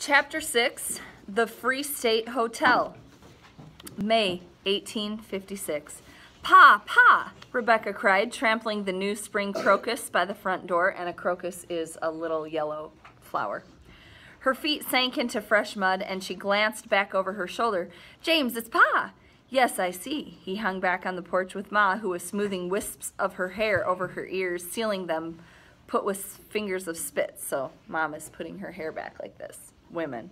Chapter 6, The Free State Hotel, May 1856. Pa, Pa, Rebecca cried, trampling the new spring crocus by the front door, and a crocus is a little yellow flower. Her feet sank into fresh mud, and she glanced back over her shoulder. James, it's Pa! Yes, I see. He hung back on the porch with Ma, who was smoothing wisps of her hair over her ears, sealing them, put with fingers of spit. So Mom is putting her hair back like this. Women.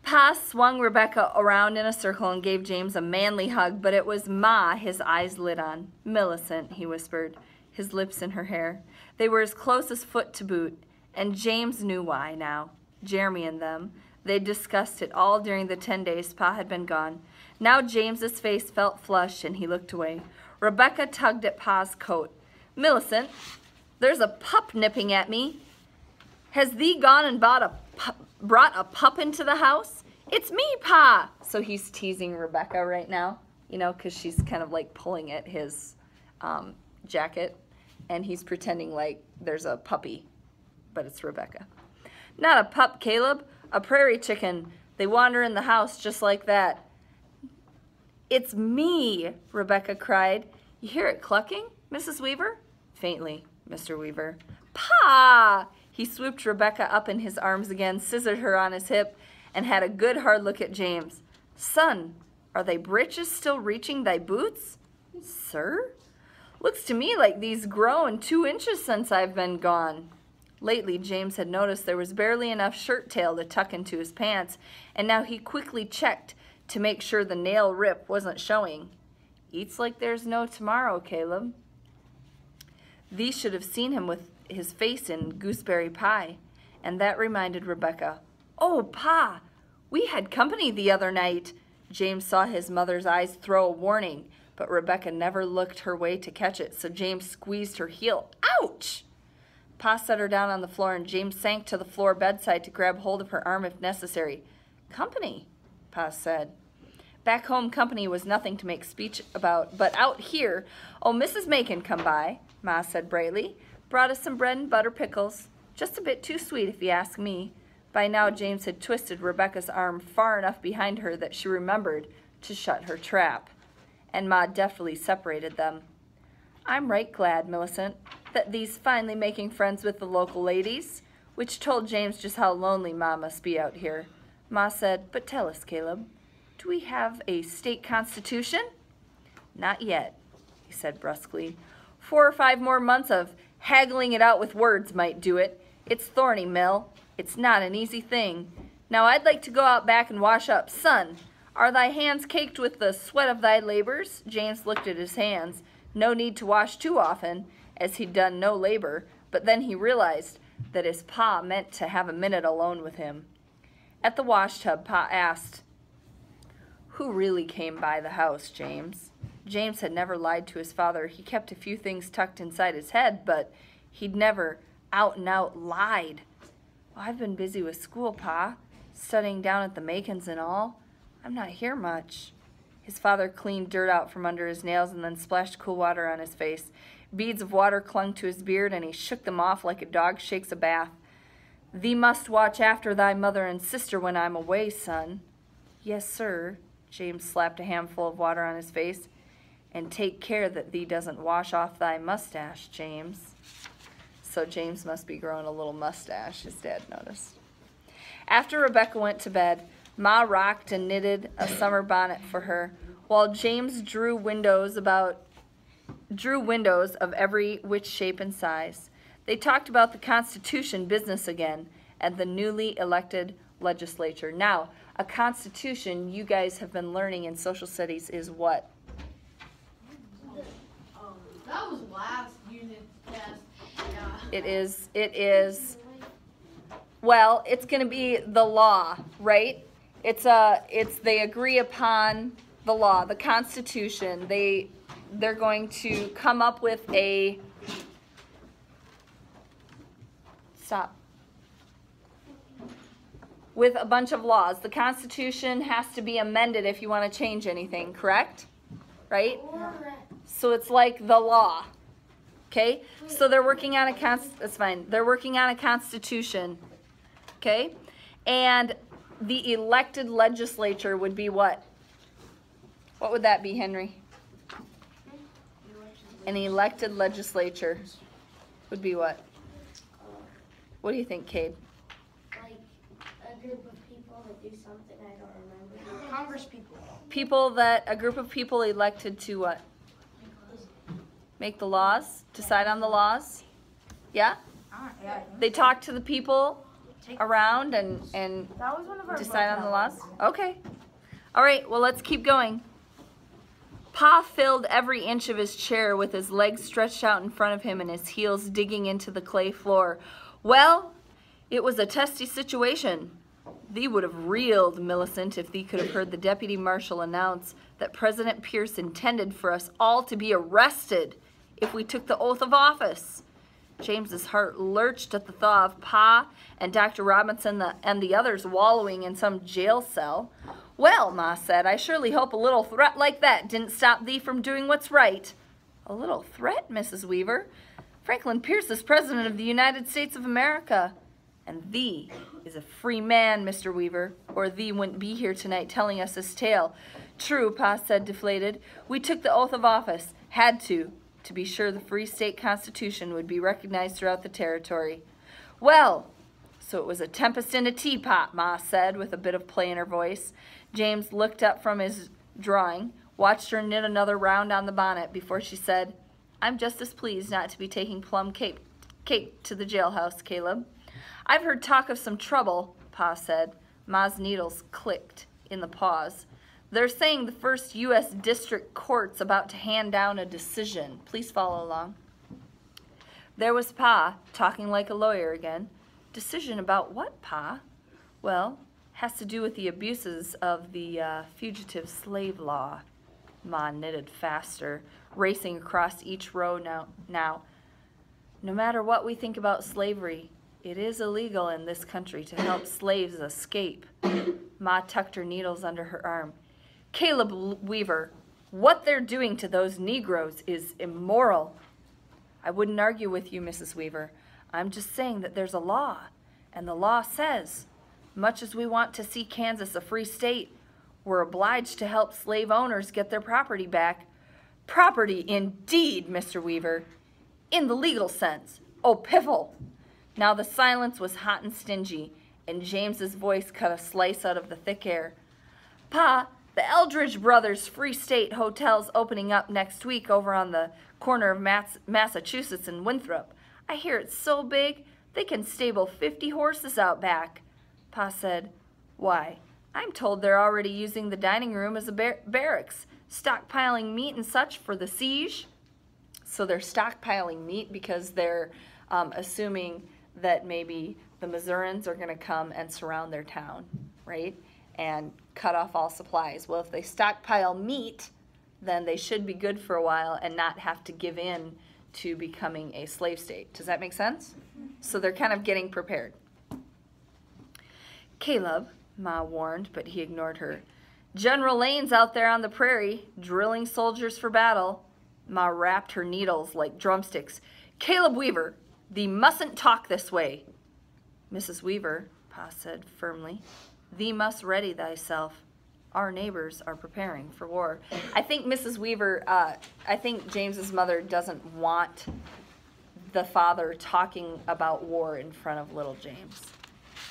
Pa swung Rebecca around in a circle and gave James a manly hug, but it was Ma his eyes lit on. Millicent, he whispered, his lips in her hair. They were as close as foot to boot, and James knew why now. Jeremy and them. They'd discussed it all during the 10 days Pa had been gone. Now James's face felt flushed, and he looked away. Rebecca tugged at Pa's coat. Millicent, there's a pup nipping at me. Has thee gone and brought a pup into the house? It's me, Pa! So he's teasing Rebecca right now, you know, because she's kind of like pulling at his jacket, and he's pretending like there's a puppy, but it's Rebecca. Not a pup, Caleb, a prairie chicken. They wander in the house just like that. It's me, Rebecca cried. You hear it clucking, Mrs. Weaver? Faintly, Mr. Weaver. Pa! He swooped Rebecca up in his arms again, scissored her on his hip, and had a good hard look at James. Son, are thy breeches still reaching thy boots? Sir? Looks to me like these grown 2 inches since I've been gone. Lately, James had noticed there was barely enough shirt tail to tuck into his pants, and now he quickly checked to make sure the nail rip wasn't showing. Eats like there's no tomorrow, Caleb. Thee should have seen him with his face in gooseberry pie, and that reminded Rebecca. Oh, Pa, we had company the other night. James saw his mother's eyes throw a warning, but Rebecca never looked her way to catch it, so James squeezed her heel. Ouch! Pa set her down on the floor, and James sank to the floor bedside to grab hold of her arm if necessary. Company, Pa said. Back home, company was nothing to make speech about, but out here, oh, Mrs. Macon come by, Ma said brightly. Brought us some bread and butter pickles. Just a bit too sweet, if you ask me. By now, James had twisted Rebecca's arm far enough behind her that she remembered to shut her trap, and Ma deftly separated them. I'm right glad, Millicent, that thee's finally making friends with the local ladies, which told James just how lonely Ma must be out here. Ma said, but tell us, Caleb, do we have a state constitution? Not yet, he said brusquely. 4 or 5 more months of haggling it out with words might do it. It's thorny, Mill. It's not an easy thing. Now I'd like to go out back and wash up. Son, are thy hands caked with the sweat of thy labors? James looked at his hands. No need to wash too often, as he'd done no labor, but then he realized that his Pa meant to have a minute alone with him. At the wash tub, Pa asked, who really came by the house, James? James had never lied to his father. He kept a few things tucked inside his head, but he'd never out and out lied. Well, I've been busy with school, Pa, studying down at the Macons and all. I'm not here much. His father cleaned dirt out from under his nails and then splashed cool water on his face. Beads of water clung to his beard, and he shook them off like a dog shakes a bath. Thee must watch after thy mother and sister when I'm away, son. Yes, sir. James slapped a handful of water on his face. And take care that thee doesn't wash off thy mustache, James. So James must be growing a little mustache, his dad noticed. After Rebecca went to bed, Ma rocked and knitted a summer bonnet for her, while James drew windows of every which shape and size. They talked about the Constitution business again and the newly elected legislature. Now, a Constitution, you guys have been learning in social studies, is what? That was last unit test. Yeah. It is, well, it's going to be the law, right? They agree upon the law, the Constitution. They're going to come up with with a bunch of laws. The Constitution has to be amended if you want to change anything, correct? Right? So it's like the law. Okay? So they're working on a They're working on a constitution. Okay? And the elected legislature would be what? What would that be, Henry? An elected legislature would be what? What do you think, Cade? Like a group of people that do something I don't remember. Congress people. A group of people elected to what? Make the laws? Decide on the laws? Yeah? Yeah. They talk to the people around and That was one of our decide on the laws? Okay. All right, well, let's keep going. Pa filled every inch of his chair with his legs stretched out in front of him and his heels digging into the clay floor. Well, it was a testy situation. Thee would have reeled, Millicent, if thee could have heard the deputy marshal announce that President Pierce intended for us all to be arrested if we took the oath of office. James's heart lurched at the thought of Pa and Dr. Robinson and the others wallowing in some jail cell. Well, Ma said, I surely hope a little threat like that didn't stop thee from doing what's right. A little threat, Mrs. Weaver? Franklin Pierce is President of the United States of America. And thee is a free man, Mr. Weaver, or thee wouldn't be here tonight telling us this tale. True, Pa said, deflated. We took the oath of office. Had to be sure the Free State Constitution would be recognized throughout the territory. Well, so it was a tempest in a teapot, Ma said, with a bit of play in her voice. James looked up from his drawing, watched her knit another round on the bonnet before she said, I'm just as pleased not to be taking plum cake to the jailhouse, Caleb. I've heard talk of some trouble, Pa said. Ma's needles clicked in the pause. They're saying the first U.S. District Court's about to hand down a decision. Please follow along. There was Pa, talking like a lawyer again. Decision about what, Pa? Well, has to do with the abuses of the fugitive slave law. Ma knitted faster, racing across each row now. No matter what we think about slavery, it is illegal in this country to help slaves escape. Ma tucked her needles under her arm. Caleb Weaver, what they're doing to those Negroes is immoral. I wouldn't argue with you, Mrs. Weaver. I'm just saying that there's a law, and the law says, much as we want to see Kansas a free state, we're obliged to help slave owners get their property back. Property indeed, Mr. Weaver. In the legal sense. Oh, piffle. Now the silence was hot and stingy, and James's voice cut a slice out of the thick air. Pa, the Eldridge Brothers Free State Hotel's opening up next week over on the corner of Massachusetts and Winthrop. I hear it's so big, they can stable 50 horses out back. Pa said, why, I'm told they're already using the dining room as a barracks, stockpiling meat and such for the siege. So they're stockpiling meat because they're assuming that maybe the Missourians are going to come and surround their town, right, and cut off all supplies. Well, if they stockpile meat, then they should be good for a while and not have to give in to becoming a slave state. Does that make sense? So they're kind of getting prepared. Caleb, Ma warned, but he ignored her. General Lane's out there on the prairie, drilling soldiers for battle. Ma rapped her needles like drumsticks. Caleb Weaver, thee mustn't talk this way. Mrs. Weaver, Pa said firmly, thee must ready thyself. Our neighbors are preparing for war. I think Mrs. Weaver, I think James's mother doesn't want the father talking about war in front of little James.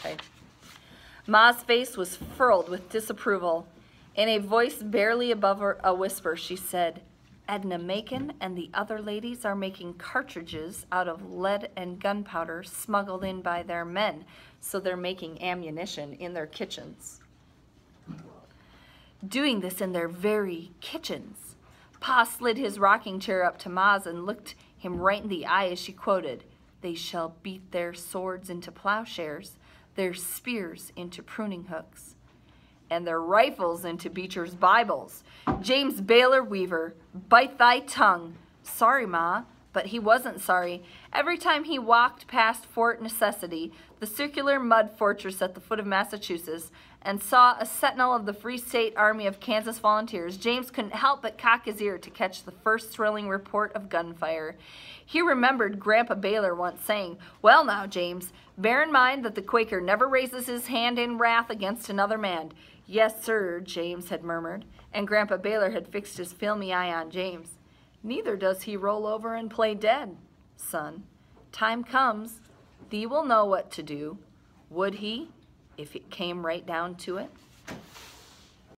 Okay. Ma's face was furrowed with disapproval. In a voice barely above a whisper, she said, Edna Macon and the other ladies are making cartridges out of lead and gunpowder smuggled in by their men, so they're making ammunition in their kitchens. Doing this in their very kitchens. Pa slid his rocking chair up to Ma's and looked him right in the eye as she quoted, They shall beat their swords into plowshares, their spears into pruning hooks, and their rifles into Beecher's Bibles. James Baylor Weaver, bite thy tongue. Sorry, Ma, But he wasn't sorry. Every time he walked past Fort Necessity, the circular mud fortress at the foot of Massachusetts, and saw a sentinel of the Free State Army of Kansas Volunteers, James couldn't help but cock his ear to catch the first thrilling report of gunfire. He remembered Grandpa Baylor once saying, "Well now, James, bear in mind that the Quaker never raises his hand in wrath against another man." "Yes, sir," James had murmured, and Grandpa Baylor had fixed his filmy eye on James. "Neither does he roll over and play dead, son. Time comes, thee will know what to do. Would he, if it came right down to it?"